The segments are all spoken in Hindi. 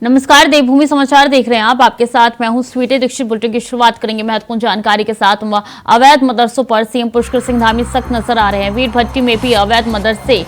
नमस्कार, देवभूमि समाचार देख रहे हैं आप। आपके साथ मैं हूं स्वीटी दीक्षित। बुलेटिन की शुरुआत करेंगे महत्वपूर्ण जानकारी के साथ। अवैध मदरसों पर सीएम पुष्कर सिंह धामी सख्त नजर आ रहे हैं। वीरभट्टी में भी अवैध मदरसे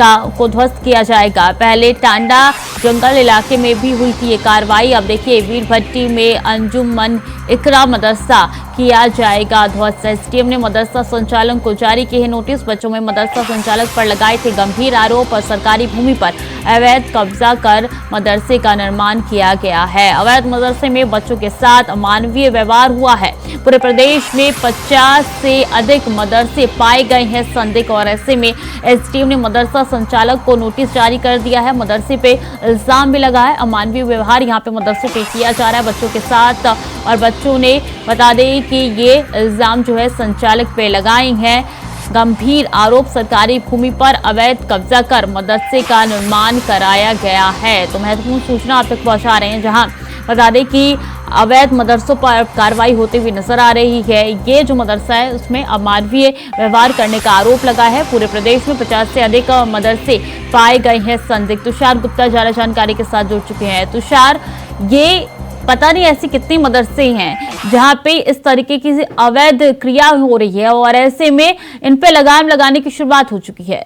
को ध्वस्त किया जाएगा। पहले टांडा जंगल इलाके में भी हुई थी ये कार्रवाई। अब देखिए, वीरभट्टी में अंजुमन इकरा मदरसा किया जाएगा ध्वस्त। एसडीएम ने मदरसा संचालक को जारी किए नोटिस। बच्चों में मदरसा संचालक पर लगाए थे गंभीर आरोप और सरकारी भूमि पर अवैध कब्जा कर मदरसे का निर्माण किया गया है। अवैध मदरसे में बच्चों के साथ अमानवीय व्यवहार हुआ है। पूरे प्रदेश में 50 से अधिक मदरसे पाए गए हैं संदिग्ध, और ऐसे में एसडीएम ने मदरसा संचालक को नोटिस जारी कर दिया है। मदरसे पे इल्जाम भी लगा है अमानवीय व्यवहार यहाँ पे मदरसों पे किया जा रहा है बच्चों के साथ। और बच्चों ने बता दें कि ये इल्जाम जो है संचालक पे लगाए हैं। गंभीर आरोप, सरकारी भूमि पर अवैध कब्जा कर मदरसे का निर्माण कराया गया है। तो महत्वपूर्ण सूचना आप तक पहुंचा रहे हैं, जहां बता दें कि अवैध मदरसों पर कार्रवाई होते हुए नजर आ रही है। ये जो मदरसा है उसमें अमानवीय व्यवहार करने का आरोप लगा है। पूरे प्रदेश में 50 से अधिक मदरसे पाए गए हैं संदिग्ध। तुषार गुप्ता ज्यादा जानकारी के साथ जुड़ चुके हैं। तुषार, ये पता नहीं ऐसी कितनी मदरसे हैं जहां पे इस तरीके की अवैध क्रिया हो रही है, और ऐसे में इन पे लगाम लगाने की शुरुआत हो चुकी है।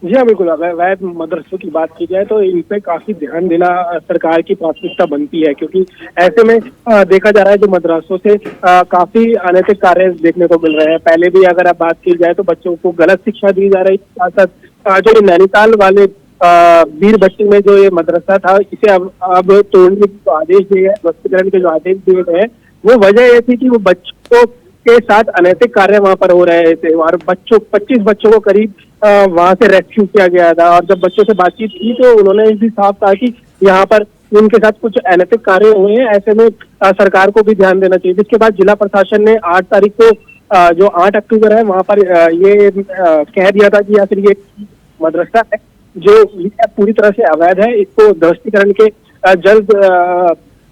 जी हाँ, बिल्कुल। अवैध मदरसों की बात की जाए तो इन पे काफी ध्यान देना सरकार की प्राथमिकता बनती है, क्योंकि ऐसे में देखा जा रहा है जो मदरसों से काफी अनैतिक कार्य देखने को मिल रहे हैं। पहले भी अगर आप बात की जाए तो बच्चों को गलत शिक्षा दी जा रही है। साथ साथ जो नैनीताल वाले वीरभट्टी में जो ये मदरसा था, इसे अब तोड़ने के जो आदेश दिए हैं, ध्वस्तीकरण के जो आदेश दिए गए हैं, वो वजह ये थी कि वो बच्चों के साथ अनैतिक कार्य वहां पर हो रहे थे। और 25 बच्चों को करीब वहां से रेस्क्यू किया गया था। और जब बच्चों से बातचीत की तो उन्होंने भी साफ कहा कि यहाँ पर उनके साथ कुछ अनैतिक कार्य हुए हैं। ऐसे में सरकार को भी ध्यान देना चाहिए। जिसके बाद जिला प्रशासन ने 8 तारीख को जो 8 अक्टूबर है वहां पर ये कह दिया था कि या फिर ये मदरसा है जो पूरी तरह से अवैध है, इसको ध्वस्तीकरण के जल्द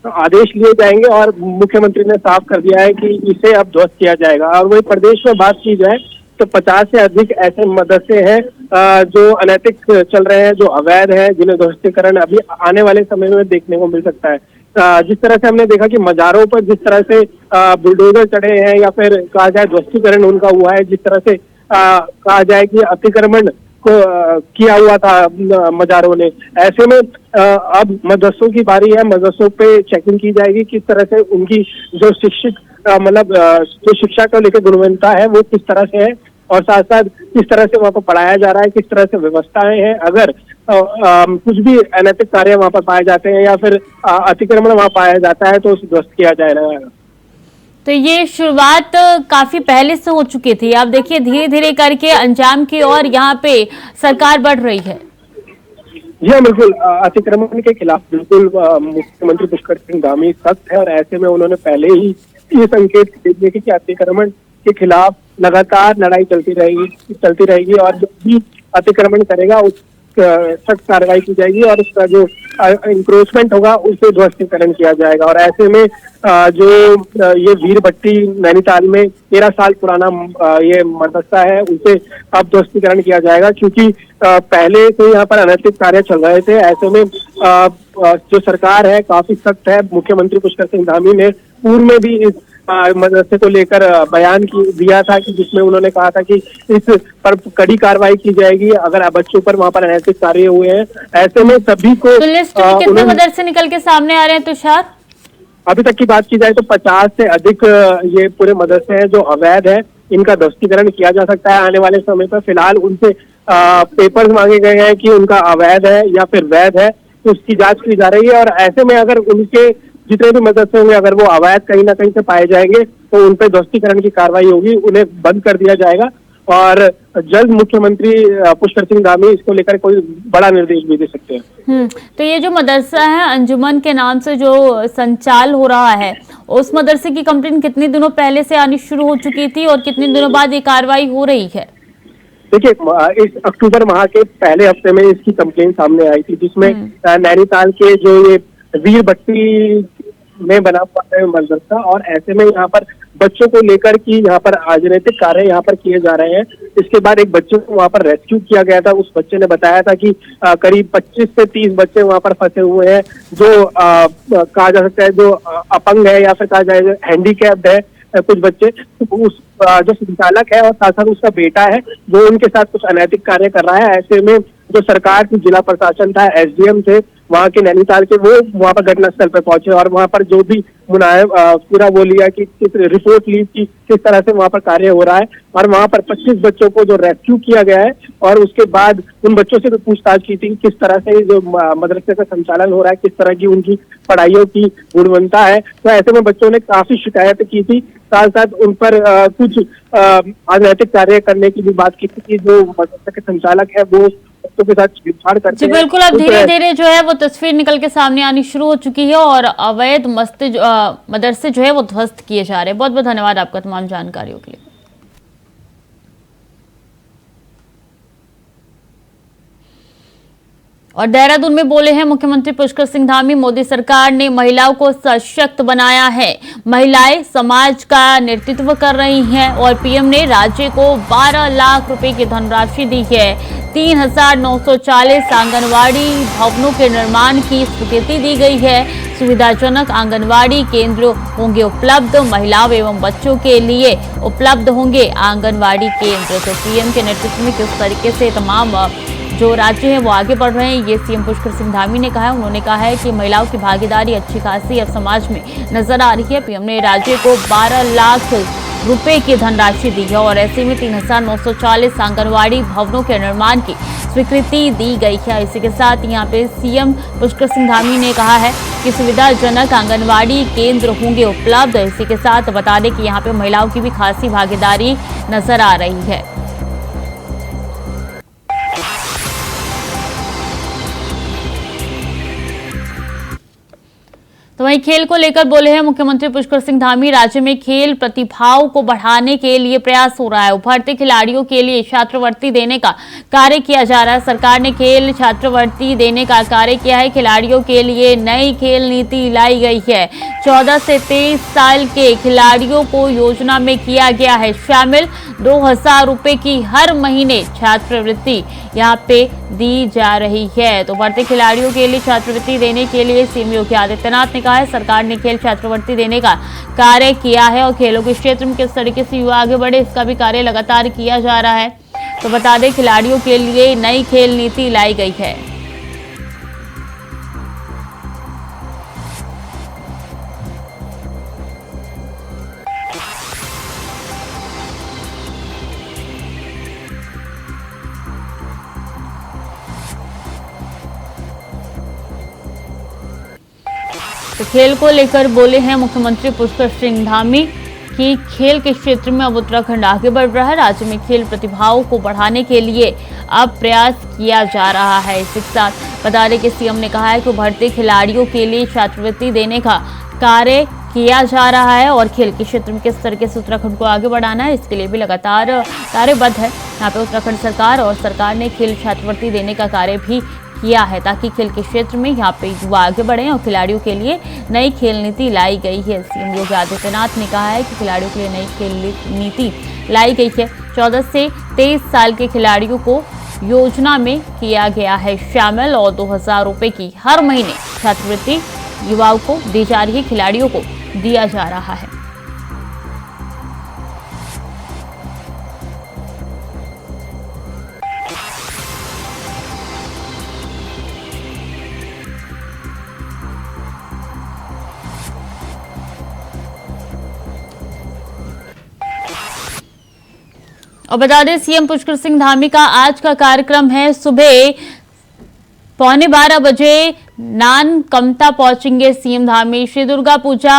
आदेश लिए जाएंगे। और मुख्यमंत्री ने साफ कर दिया है कि इसे अब ध्वस्त किया जाएगा। और वही प्रदेश में बात की जाए तो 50 से अधिक ऐसे मदरसे हैं जो अनैतिक चल रहे हैं, जो अवैध हैं, जिन्हें ध्वस्तीकरण अभी आने वाले समय में देखने को मिल सकता है। जिस तरह से हमने देखा कि मजारों पर जिस तरह से बुलडोजर चढ़े हैं, या फिर कहा जाए ध्वस्तीकरण उनका हुआ है, जिस तरह से कहा जाए कि अतिक्रमण को किया हुआ था मजारों ने, ऐसे में अब मदरसों की बारी है। मदरसों पे चेकिंग की जाएगी, किस तरह से उनकी जो शिक्षक मतलब जो शिक्षा को लेकर गुणवत्ता है वो किस तरह से है, और साथ साथ किस तरह से वहाँ पर पढ़ाया जा रहा है, किस तरह से व्यवस्थाएं हैं। अगर कुछ भी अनैतिक कार्य वहाँ पर पाए जाते हैं या फिर अतिक्रमण वहाँ पाया जाता है तो उसे ध्वस्त किया जाएगा। तो ये शुरुआत काफी पहले से हो चुकी थी। आप देखिए, धीरे धीरे करके अंजाम की ओर यहाँ पे सरकार बढ़ रही है। जी हाँ, बिल्कुल। अतिक्रमण के खिलाफ बिल्कुल मुख्यमंत्री पुष्कर सिंह धामी सख्त है, और ऐसे में उन्होंने पहले ही ये संकेत दे दिए कि अतिक्रमण के खिलाफ लगातार लड़ाई चलती रहेगी और जो भी अतिक्रमण करेगा उस सख्त कार्रवाई की जाएगी, और उसका जो इंक्रोचमेंट होगा उसे ध्वस्तीकरण किया जाएगा। और ऐसे में जो ये वीरभट्टी नैनीताल में 13 साल पुराना ये मदरसा है, उसे अब ध्वस्तीकरण किया जाएगा, क्योंकि पहले से यहाँ पर अनैतिक कार्य चल रहे थे। ऐसे में जो सरकार है काफी सख्त है। मुख्यमंत्री पुष्कर सिंह धामी ने पूर्व में भी इस मदरसे को लेकर बयान दिया था कि जिसमें उन्होंने कहा था कि इस पर कड़ी कार्रवाई की जाएगी अगर बच्चों पर वहां पर अनैतिक कार्य हुए हैं। ऐसे में सभी को तो लिस्ट में कितने मदरसे निकल के सामने आ रहे हैं तुषार? अभी तक की बात की जाए तो 50 से अधिक ये पूरे मदरसे हैं जो अवैध है। इनका ध्वस्तीकरण किया जा सकता है आने वाले समय पर। फिलहाल उनसे पेपर्स मांगे गए हैं कि उनका अवैध है या फिर वैध है, तो उसकी जांच की जा रही है। और ऐसे में अगर उनके जितने भी मदरसे होंगे अगर वो अवैध कहीं ना कहीं से पाए जाएंगे तो उन पर ध्वस्तीकरण की कार्रवाई होगी, उन्हें बंद कर दिया जाएगा। और जल्द मुख्यमंत्री पुष्कर सिंह धामी इसको लेकर कोई बड़ा निर्देश भी दे सकते हैं। तो ये जो मदरसा है अंजुमन के नाम से जो संचाल हो रहा है, उस मदरसे की कंप्लेंट कितने दिनों पहले से आनी शुरू हो चुकी थी और कितने दिनों बाद ये कार्रवाई हो रही है? देखिए, इस अक्टूबर माह के पहले हफ्ते में इसकी कंप्लेंट सामने आई थी, जिसमें नैनीताल के जो ये वीरभट्टी में बना हुआ है मदरसा, और ऐसे में यहाँ पर बच्चों को लेकर कि यहाँ पर राजनीतिक कार्य यहाँ पर किए जा रहे हैं, इसके बाद एक बच्चे को वहां पर रेस्क्यू किया गया था। उस बच्चे ने बताया था कि करीब 25 से 30 बच्चे वहां पर फंसे हुए हैं, जो कहा जा सकता है जो अपंग है या फिर कहा जाए हैंडीकैप्ड है कुछ बच्चे। उस जो संचालक है और साथ साथ उसका बेटा है, जो उनके साथ कुछ अनैतिक कार्य कर रहा है। ऐसे में जो सरकार की जिला प्रशासन था, एसडीएम थे वहां के नैनीताल के, वो वहां पर घटनास्थल पर पहुंचे और वहां पर जो भी मुनायब पूरा वो लिया कि किस रिपोर्ट ली कि किस तरह से वहां पर कार्य हो रहा है। और वहां पर 25 बच्चों को जो रेस्क्यू किया गया है और उसके बाद उन बच्चों से भी पूछताछ की थी किस तरह से जो मदरसे का संचालन हो रहा है, किस तरह की उनकी पढ़ाइयों की गुणवत्ता है। तो ऐसे में बच्चों ने काफी शिकायत की थी, साथ साथ उन पर कुछ अनैतिक कार्य करने की भी बात की थी कि जो मदरसे के संचालक है वो बच्चों के साथ छेड़छाड़ करते जी बिल्कुल। अब धीरे धीरे जो है वो तस्वीर निकल के सामने आनी शुरू हो चुकी है और अवैध मदरसे जो है वो ध्वस्त किए जा रहे हैं। बहुत बहुत धन्यवाद आपका तमाम जानकारियों के लिए। और देहरादून में बोले हैं मुख्यमंत्री पुष्कर सिंह धामी, मोदी सरकार ने महिलाओं को सशक्त बनाया है, महिलाएं समाज का नेतृत्व कर रही हैं और पीएम ने राज्य को 12 लाख रुपए की धनराशि दी है। 3,940 आंगनवाड़ी भवनों के निर्माण की स्वीकृति दी गई है। सुविधाजनक आंगनवाड़ी केंद्र होंगे उपलब्ध, महिलाओं एवं बच्चों के लिए उपलब्ध होंगे आंगनवाड़ी केंद्र। तो पीएम के नेतृत्व में किस तरीके से तमाम जो राज्य हैं वो आगे बढ़ रहे हैं, ये सीएम पुष्कर सिंह धामी ने कहा है। उन्होंने कहा है कि महिलाओं की भागीदारी अच्छी खासी अब समाज में नजर आ रही है। पीएम ने राज्य को 12 लाख रुपए की धनराशि दी है और ऐसे में 3,940 आंगनवाड़ी भवनों के निर्माण की स्वीकृति दी गई है। इसी के साथ यहाँ पे सीएम पुष्कर सिंह धामी ने कहा है कि सुविधाजनक आंगनवाड़ी केंद्र होंगे उपलब्ध। इसी के साथ बता दें कि यहाँ पे महिलाओं की भी खासी भागीदारी नजर आ रही है। तो वहीं खेल को लेकर बोले हैं मुख्यमंत्री पुष्कर सिंह धामी, राज्य में खेल प्रतिभाओं को बढ़ाने के लिए प्रयास हो रहा है। उभरते खिलाड़ियों के लिए छात्रवृत्ति देने का कार्य किया जा रहा है। सरकार ने खेल छात्रवृत्ति देने का कार्य किया है। खिलाड़ियों के लिए नई खेल नीति लाई गई है। 14 से 23 साल के खिलाड़ियों को योजना में किया गया है शामिल। 2,000 रुपए की हर महीने छात्रवृत्ति यहाँ पे दी जा रही है। तो बढ़ते खिलाड़ियों के लिए छात्रवृत्ति देने के लिए सीएम योगी आदित्यनाथ ने कहा है सरकार ने खेल छात्रवृत्ति देने का कार्य किया है और खेलों के क्षेत्र में किस तरीके से युवा आगे बढ़े इसका भी कार्य लगातार किया जा रहा है। तो बता दें खिलाड़ियों के लिए नई खेल नीति लाई गई है। तो खेल को लेकर बोले हैं मुख्यमंत्री पुष्कर सिंह धामी कि खेल के क्षेत्र में अब उत्तराखंड आगे बढ़ रहा है। राज्य में खेल प्रतिभाओं को बढ़ाने के लिए अब प्रयास किया जा रहा है। इसी के साथ बता दें कि सीएम ने कहा है कि उभरते खिलाड़ियों के लिए छात्रवृत्ति देने का कार्य किया जा रहा है और खेल के क्षेत्र में किस तरीके से उत्तराखंड को आगे बढ़ाना है इसके लिए भी लगातार कार्यबद्ध है। यहाँ पे उत्तराखंड सरकार और सरकार ने खेल छात्रवृत्ति देने का कार्य भी किया है ताकि खेल के क्षेत्र में यहाँ पे युवा आगे बढ़े और खिलाड़ियों के लिए नई खेल नीति लाई गई है। सीएम योगी आदित्यनाथ ने कहा है कि खिलाड़ियों के लिए नई खेल नीति लाई गई है। 14 से 23 साल के खिलाड़ियों को योजना में किया गया है शामिल और 2,000 रुपए की हर महीने छात्रवृत्ति युवाओं को दी जा रही है, खिलाड़ियों को दिया जा रहा है। और बता दें सीएम पुष्कर सिंह धामी का आज का कार्यक्रम है सुबह 11:15 बजे नानकमता पहुंचेंगे सीएम धामी। श्री दुर्गा पूजा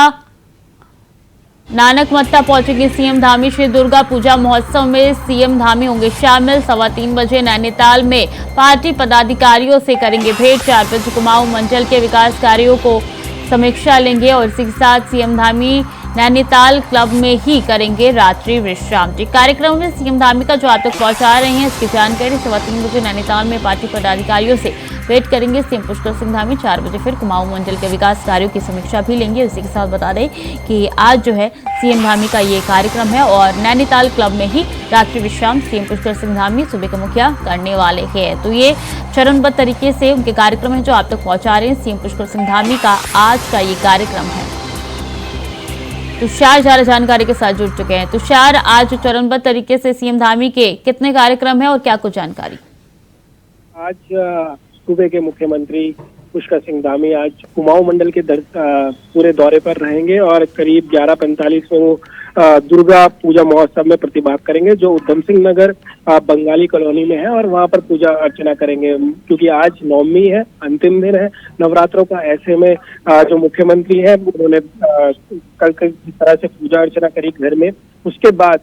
नानकमत्ता पहुंचेंगे सीएम धामी। श्री दुर्गा पूजा महोत्सव में सीएम धामी होंगे शामिल। 3:15 बजे नैनीताल में पार्टी पदाधिकारियों से करेंगे भेंट। 4 बजे कुमाऊं मंडल के विकास कार्यों को समीक्षा लेंगे और इसी के साथ सीएम धामी नैनीताल क्लब में ही करेंगे रात्रि विश्राम। जी, कार्यक्रम में सीएम धामी का जो आप तक पहुंचा रहे हैं इसकी जानकारी 3:15 बजे नैनीताल में पार्टी पदाधिकारियों से भेंट करेंगे सीएम पुष्कर सिंह धामी। 4 बजे फिर कुमाऊं मंडल के विकास कार्यों की समीक्षा भी लेंगे। इसी के साथ बता दें कि आज जो है सीएम धामी का ये कार्यक्रम है और नैनीताल क्लब में ही रात्रि विश्राम सीएम पुष्कर सिंह धामी सुबह का मुखिया करने वाले हैं। तो ये चरणबद्ध तरीके से उनके कार्यक्रम है जो आप तक पहुंचा रहे हैं सीएम पुष्कर सिंह धामी का आज का ये कार्यक्रम है। तुषार ज्यादा जानकारी के साथ जुड़ चुके हैं। तुषार, आज चरणबद्ध तरीके से सीएम धामी के कितने कार्यक्रम है और क्या कुछ जानकारी? आज सूबे के मुख्यमंत्री पुष्कर सिंह धामी आज कुमाऊं मंडल के पूरे दौरे पर रहेंगे और करीब 11:45 में वो दुर्गा पूजा महोत्सव में प्रतिभाग करेंगे जो उधम सिंह नगर बंगाली कॉलोनी में है और वहां पर पूजा अर्चना करेंगे। क्योंकि आज नवमी है, अंतिम दिन है नवरात्रों का, ऐसे में जो मुख्यमंत्री है उन्होंने कल जिस तरह से पूजा अर्चना करी घर में, उसके बाद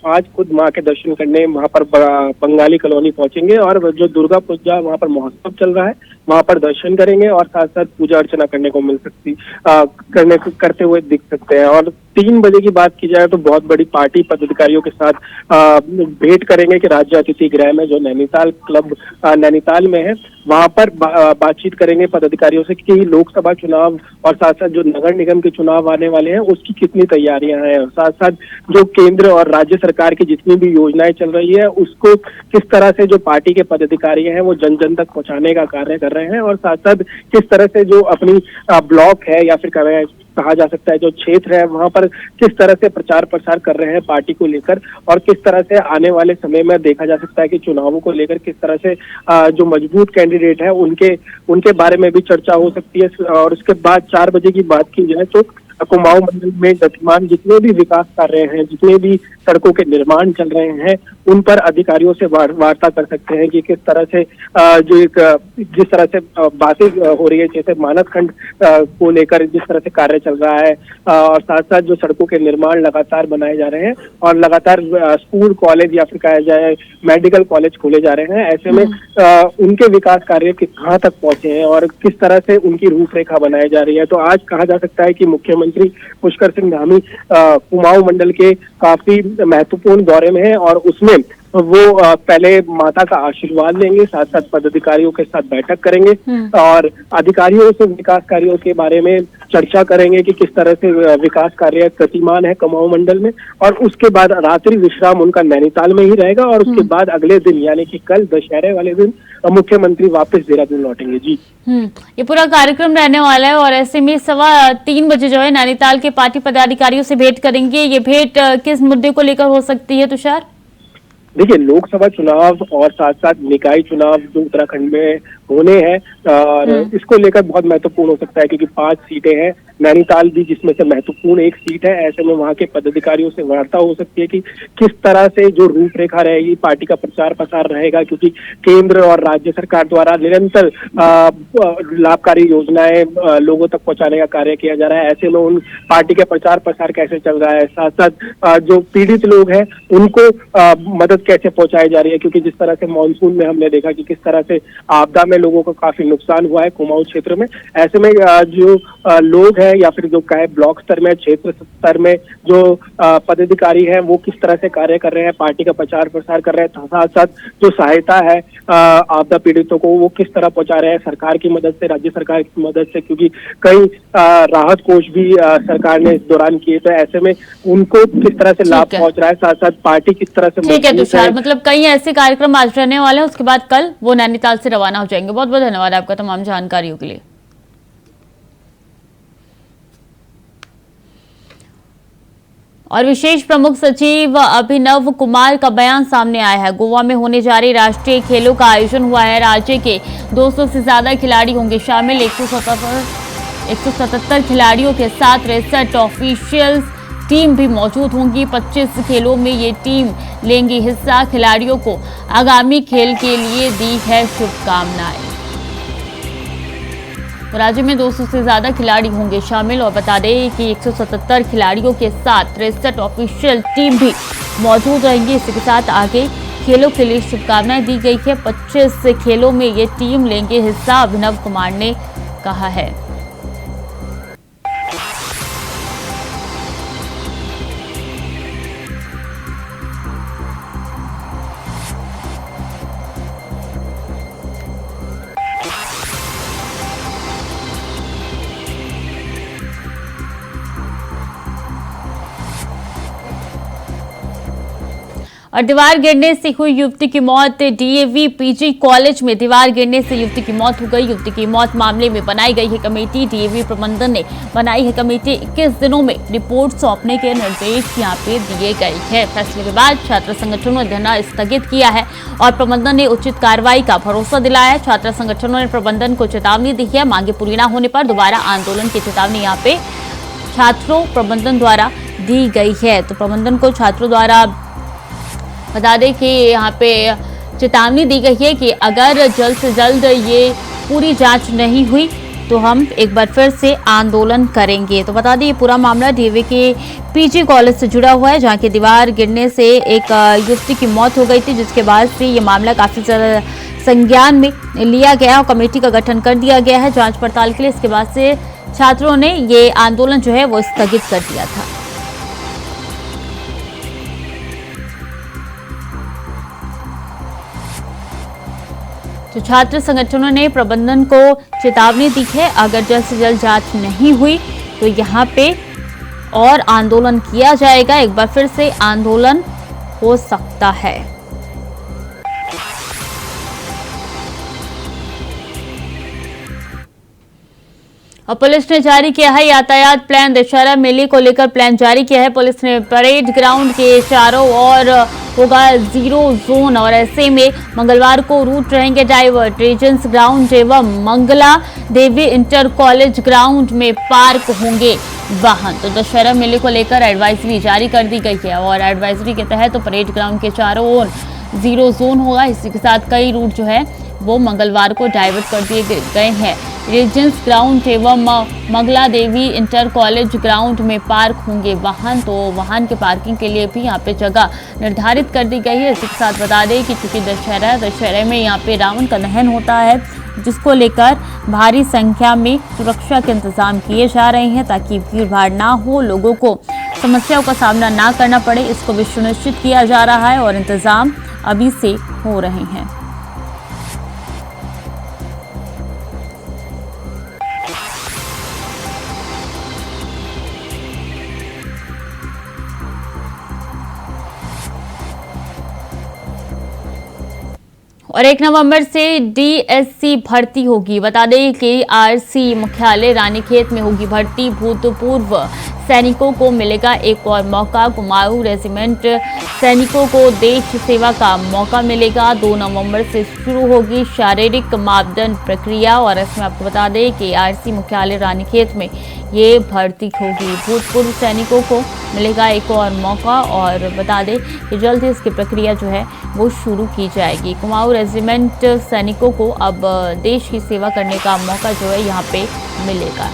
आज खुद माँ के दर्शन करने वहां पर बंगाली कॉलोनी पहुंचेंगे और जो दुर्गा पूजा वहां पर महोत्सव चल रहा है वहां पर दर्शन करेंगे और साथ साथ पूजा अर्चना करने को करते हुए दिख सकते हैं। और 3 बजे की बात की जाए तो बहुत बड़ी पार्टी पदाधिकारियों के साथ भेंट करेंगे कि राज्य अतिथि गृह में जो नैनीताल क्लब नैनीताल में है वहां पर बातचीत करेंगे पदाधिकारियों से कि लोकसभा चुनाव और साथ साथ जो नगर निगम के चुनाव आने वाले हैं उसकी कितनी तैयारियां हैं, साथ साथ जो केंद्र और राज्य सरकार की जितनी भी योजनाएं चल रही है उसको किस तरह से जो पार्टी के पदाधिकारी हैं वो जन जन तक पहुंचाने का कार्य कर रहे हैं और साथ साथ किस तरह से जो अपनी ब्लॉक है या फिर कहा जा सकता है जो क्षेत्र है वहां पर किस तरह से प्रचार प्रसार कर रहे हैं पार्टी को लेकर और किस तरह से आने वाले समय में देखा जा सकता है कि चुनावों को लेकर किस तरह से जो मजबूत कैंडिडेट है उनके बारे में भी चर्चा हो सकती है। और उसके बाद 4 बजे की बात की जाए तो कुमाऊं मंडल में गतिमान जितने भी विकास कार्य हैं, जितने भी सड़कों के निर्माण चल रहे हैं उन पर अधिकारियों से वार्ता कर सकते हैं कि किस तरह से जिस तरह से बातें हो रही है, जैसे मानक खंड को लेकर जिस तरह से कार्य चल रहा है और साथ साथ जो सड़कों के निर्माण लगातार बनाए जा रहे हैं और लगातार स्कूल कॉलेज या फिर कहा जाए मेडिकल कॉलेज खोले जा रहे हैं, ऐसे में उनके विकास कार्य कहाँ तक पहुंचे हैं और किस तरह से उनकी रूपरेखा बनाई जा रही है। तो आज कहा जा सकता है कि मुख्यमंत्री पुष्कर सिंह धामी कुमाऊं मंडल के काफी महत्वपूर्ण दौरे में है और उसमें वो पहले माता का आशीर्वाद लेंगे, साथ साथ पदाधिकारियों के साथ बैठक करेंगे और अधिकारियों से विकास कार्यों के बारे में चर्चा करेंगे कि किस तरह से विकास कार्य गतिमान है कुमाऊं मंडल में और उसके बाद रात्रि विश्राम उनका नैनीताल में ही रहेगा और उसके बाद अगले दिन यानी कि कल दशहरे वाले दिन मुख्यमंत्री वापस देहरादून लौटेंगे। जी, ये पूरा कार्यक्रम रहने वाला है और ऐसे में 3:15 बजे जो है नैनीताल के पार्टी पदाधिकारियों से भेंट करेंगे। ये भेंट किस मुद्दे को लेकर हो सकती है तुषार? देखिए, लोकसभा चुनाव और साथ साथ निकाय चुनाव जो उत्तराखंड में होने हैं और इसको लेकर बहुत महत्वपूर्ण हो सकता है क्योंकि 5 सीटें हैं, नैनीताल भी जिसमें से महत्वपूर्ण एक सीट है। ऐसे में वहां के पदाधिकारियों से वार्ता हो सकती है कि किस तरह से जो रूपरेखा रहेगी, पार्टी का प्रचार प्रसार रहेगा क्योंकि केंद्र और राज्य सरकार द्वारा निरंतर लाभकारी योजनाएं लोगों तक पहुंचाने का कार्य किया जा रहा है। ऐसे में उन पार्टी का प्रचार प्रसार कैसे चल रहा है, साथ साथ जो पीड़ित लोग हैं उनको मदद कैसे पहुंचाई जा रही है क्योंकि जिस तरह से मानसून में हमने देखा कि किस तरह से आपदा में लोगों को काफी नुकसान हुआ है कुमाऊं क्षेत्र में। ऐसे में जो लोग हैं या फिर जो ब्लॉक स्तर में, क्षेत्र स्तर में जो पदाधिकारी हैं वो किस तरह से कार्य कर रहे हैं, पार्टी का प्रचार प्रसार कर रहे हैं, साथ साथ जो सहायता है आपदा पीड़ितों को वो किस तरह पहुंचा रहे हैं सरकार की मदद से, राज्य सरकार की मदद से, क्योंकि कई राहत कोष भी सरकार ने इस दौरान किए। तो ऐसे में उनको किस तरह से लाभ पहुंच रहा है, साथ साथ पार्टी किस तरह से। ठीक है तुषार, मतलब कई ऐसे कार्यक्रम आज रहने वाले हैं, उसके बाद कल वो नैनीताल से रवाना हो जाएंगे। बहुत बहुत धन्यवाद आपका तमाम जानकारियों के लिए। और विशेष प्रमुख सचिव अभिनव कुमार का बयान सामने आया है। गोवा में होने जा रही राष्ट्रीय खेलों का आयोजन हुआ है। राज्य के 200 से ज्यादा खिलाड़ी होंगे शामिल। 177 खिलाड़ियों के साथ 63 ऑफिशियल्स टीम भी मौजूद होंगी। 25 खेलों में ये टीम लेंगी हिस्सा। खिलाड़ियों को आगामी खेल के लिए दी है शुभकामनाएं। तो राज्य में 200 से ज्यादा खिलाड़ी होंगे शामिल और बता दें कि 177 खिलाड़ियों के साथ 63 ऑफिशियल टीम भी मौजूद रहेंगी। इसी के साथ आगे खेलों के लिए शुभकामनाएं दी गई है। 25 खेलों में ये टीम लेंगे हिस्सा, अभिनव कुमार ने कहा है। और दीवार गिरने से हुई युवती की मौत। डीएवी पीजी कॉलेज में दीवार गिरने से युवती की मौत हो गई। युवती की मौत मामले में बनाई गई है कमेटी। डीएवी प्रबंधन ने बनाई है कमेटी। 21 दिनों में रिपोर्ट सौंपने के निर्देश यहाँ पे दिए गए हैं। फैसले के बाद छात्र संगठनों ने धरना स्थगित किया है और प्रबंधन ने उचित कार्रवाई का भरोसा दिलाया है। छात्र संगठनों ने प्रबंधन को चेतावनी दी है। मांगे पूरी न होने पर दोबारा आंदोलन की चेतावनी यहाँ पे छात्रों प्रबंधन द्वारा दी गई है। तो प्रबंधन को छात्रों द्वारा बता दें कि यहाँ पे चेतावनी दी गई है कि अगर जल्द से जल्द ये पूरी जांच नहीं हुई तो हम एक बार फिर से आंदोलन करेंगे। तो बता दें ये पूरा मामला डीएवी के पीजी कॉलेज से जुड़ा हुआ है, जहां की दीवार गिरने से एक युवती की मौत हो गई थी, जिसके बाद से ये मामला काफी ज्यादा संज्ञान में लिया गया और कमेटी का गठन कर दिया गया है जांच पड़ताल के लिए। इसके बाद से छात्रों ने ये आंदोलन जो है वो स्थगित कर दिया था। तो छात्र संगठनों ने प्रबंधन को चेतावनी दी है, अगर जल्द से जल्द जांच नहीं हुई तो यहाँ पे और आंदोलन किया जाएगा। एक बार फिर से आंदोलन हो सकता है। और पुलिस ने जारी किया है यातायात प्लान। दशहरा मेले को लेकर प्लान जारी किया है पुलिस ने। परेड ग्राउंड के चारों ओर होगा 0 जोन और ऐसे में मंगलवार को रूट रहेंगे डाइवर्ट। रीजेंस ग्राउंड एवं मंगला देवी इंटर कॉलेज ग्राउंड में पार्क होंगे वाहन। तो दशहरा मेले को लेकर एडवाइजरी जारी कर दी गई है और एडवाइजरी के तहत तो परेड ग्राउंड के चारों ओर 0 जोन होगा। इसी के साथ कई रूट जो है वो मंगलवार को डाइवर्ट कर दिए गए हैं। रेजिडेंस ग्राउंड एवं मंगला देवी इंटर कॉलेज ग्राउंड में पार्क होंगे वाहन। तो वाहन के पार्किंग के लिए भी यहाँ पे जगह निर्धारित कर दी गई है। इसी के साथ बता दें कि चूंकि दशहरे में यहाँ पे रावण का दहन होता है, जिसको लेकर भारी संख्या में सुरक्षा के इंतजाम किए जा रहे हैं ताकि भीड़ भाड़ ना हो, लोगों को समस्याओं का सामना ना करना पड़े। इसको भी सुनिश्चित किया जा रहा है और इंतजाम अभी से हो रहे हैं। और 1 नवंबर से डीएससी भर्ती होगी। बता दें कि आरसी मुख्यालय रानीखेत में होगी भर्ती। भूतपूर्व सैनिकों को मिलेगा एक और मौका। कुमाऊं रेजिमेंट सैनिकों को देश सेवा का मौका मिलेगा। 2 नवंबर से शुरू होगी शारीरिक मापदंड प्रक्रिया और इसमें आपको बता दें कि आरसी मुख्यालय रानीखेत में ये भर्ती होगी। भूतपूर्व सैनिकों को मिलेगा एक और मौका और बता दें कि जल्द ही इसकी प्रक्रिया जो है वो शुरू की जाएगी। कुमाऊं रेजिमेंट सैनिकों को अब देश की सेवा करने का मौका जो है यहाँ पे मिलेगा।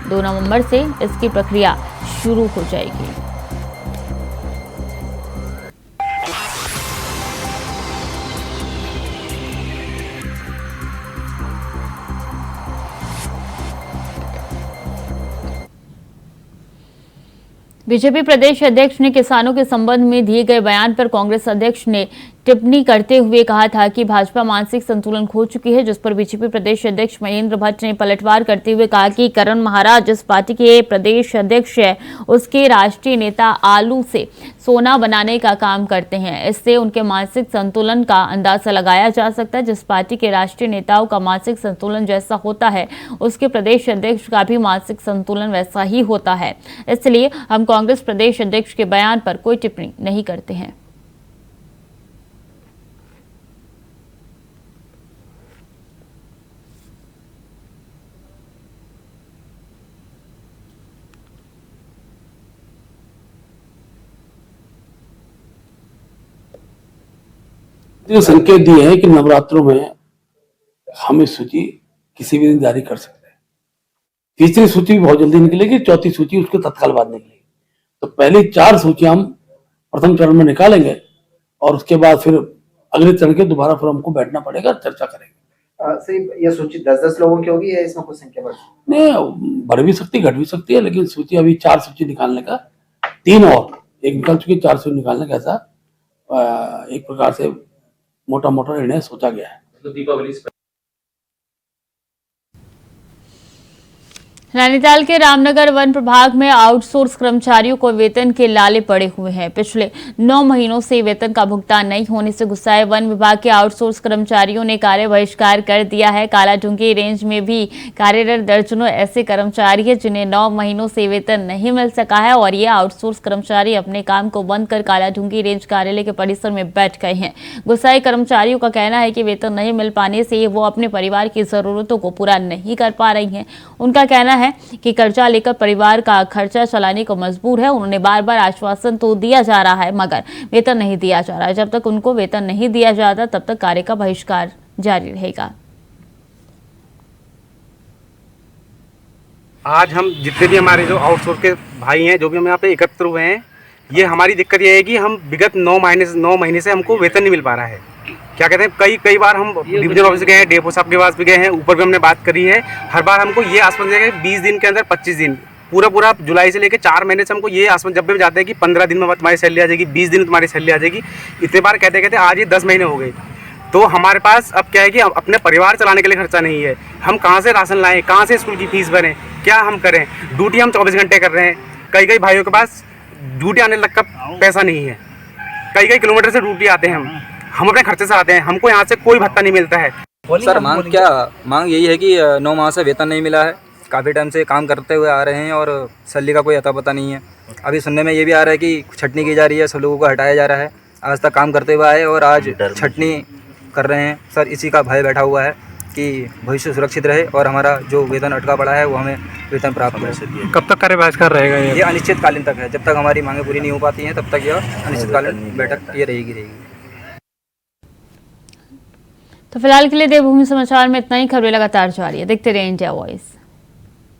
2 नवंबर से इसकी प्रक्रिया शुरू हो जाएगी। बीजेपी प्रदेश अध्यक्ष ने किसानों के संबंध में दिए गए बयान पर कांग्रेस अध्यक्ष ने टिप्पणी करते हुए कहा था कि भाजपा मानसिक संतुलन खो चुकी है, जिस पर बीजेपी प्रदेश अध्यक्ष महेंद्र भट्ट ने पलटवार करते हुए कहा कि करण महाराज जिस पार्टी के प्रदेश अध्यक्ष है उसके राष्ट्रीय नेता आलू से सोना बनाने का काम करते हैं। इससे उनके मानसिक संतुलन का अंदाजा लगाया जा सकता है। जिस पार्टी के राष्ट्रीय नेताओं का मानसिक संतुलन जैसा होता है उसके प्रदेश अध्यक्ष का भी मानसिक संतुलन वैसा ही होता है। इसलिए हम कांग्रेस प्रदेश अध्यक्ष के बयान पर कोई टिप्पणी नहीं करते हैं। संकेत दिए हैं कि नवरात्रों में हम इस सूची किसी भी दिन जारी कर सकते हैं। तीसरी सूची भी बहुत जल्दी निकलेगी, चौथी सूची उसके तत्काल बाद निकलेगी। तो पहली 4 सूचियां हम प्रथम चरण में निकालेंगे और उसके बाद फिर अगले चरण के दोबारा फिर हमको बैठना पड़ेगा, चर्चा करेंगे। ये सूची 10-10 लोगों की होगी या इसमें कोई संख्या बढ़ नहीं, बढ़ भी सकती घट भी सकती है, लेकिन सूची अभी 4 सूची निकालने का 3 और एक निकल चुकी, 4 सूची निकालने का ऐसा एक प्रकार से मोटा मोटा निर्णय सोचा गया है। तो दीपावली नैनीताल के रामनगर वन प्रभाग में आउटसोर्स कर्मचारियों को वेतन के लाले पड़े हुए हैं। पिछले 9 महीनों से वेतन का भुगतान नहीं होने से गुस्साए वन विभाग के आउटसोर्स कर्मचारियों ने कार्य बहिष्कार कर दिया है। कालाढूंगी रेंज में भी कार्यरत दर्जनों ऐसे कर्मचारी हैं जिन्हें 9 महीनों से वेतन नहीं मिल सका है और ये आउटसोर्स कर्मचारी अपने काम को बंद कर कालाढूंगी रेंज कार्यालय के परिसर में बैठ गए हैं। गुस्साए कर्मचारियों का कहना है कि वेतन नहीं मिल पाने से वो अपने परिवार की जरूरतों को पूरा नहीं कर पा रही हैं। उनका कहना है कि कर्जा लेकर परिवार का खर्चा चलाने को मजबूर है। उन्होंने बार बार आश्वासन तो दिया जा रहा है मगर वेतन नहीं दिया जा रहा है। जब तक उनको वेतन नहीं दिया जाता तब तक कार्य का बहिष्कार जारी रहेगा। आज हम जितने भी हमारे जो आउटसोर्स के भाई हैं, जो भी हम यहाँ पे एकत्र हुए हैं, ये हमारी दिक्कत ये है कि हम विगत 9 महीने से हमको वेतन नहीं मिल पा रहा है। क्या कहते हैं, कई बार हम डिवीजन ऑफिस गए हैं, डेपो साहब के पास भी गए हैं, ऊपर भी हमने बात करी है। हर बार हमको ये आश्वासन दिया गया 20 दिन के अंदर 25 दिन, पूरा जुलाई से लेकर 4 महीने से हमको ये आश्वासन जब भी जाते हैं कि 15 दिन में तुम्हारी सैलरी आ जाएगी, 20 दिन में तुम्हारी सैलरी आ जाएगी। इतने बार कहते आज ये 10 महीने हो गए। तो हमारे पास अब क्या है कि अपने परिवार चलाने के लिए खर्चा नहीं है। हम कहाँ से राशन लाएं, कहाँ से स्कूल की फीस भरें, क्या हम करें। ड्यूटी हम 24 घंटे कर रहे हैं। कई भाइयों के पास ड्यूटी आने तक का पैसा नहीं है। कई किलोमीटर से ड्यूटी आते हैं हम अपने खर्चे से आते हैं। हमको यहाँ से कोई भत्ता नहीं मिलता है। सर मांग यही है कि 9 माह से वेतन नहीं मिला है। काफ़ी टाइम से काम करते हुए आ रहे हैं और सैलरी का कोई अता पता नहीं है। अभी सुनने में ये भी आ रहा है कि छटनी की जा रही है, सब लोगों को हटाया जा रहा है। आज तक काम करते हुए आए और आज छटनी कर रहे हैं। सर इसी का भय बैठा हुआ है कि भविष्य सुरक्षित रहे और हमारा जो वेतन अटका पड़ा है वो हमें वेतन प्राप्त हो। कब तक कार्य बहिष्कार रहेगा ये अनिश्चितकालीन तक है। जब तक हमारी मांगें पूरी नहीं हो पाती हैं तब तक यह अनिश्चितकालीन बैठक ये रहेगी। तो फिलहाल के लिए देवभूमि समाचार में इतना ही। खबरें लगातार जारी है, देखते रहिए इंडिया वॉइस।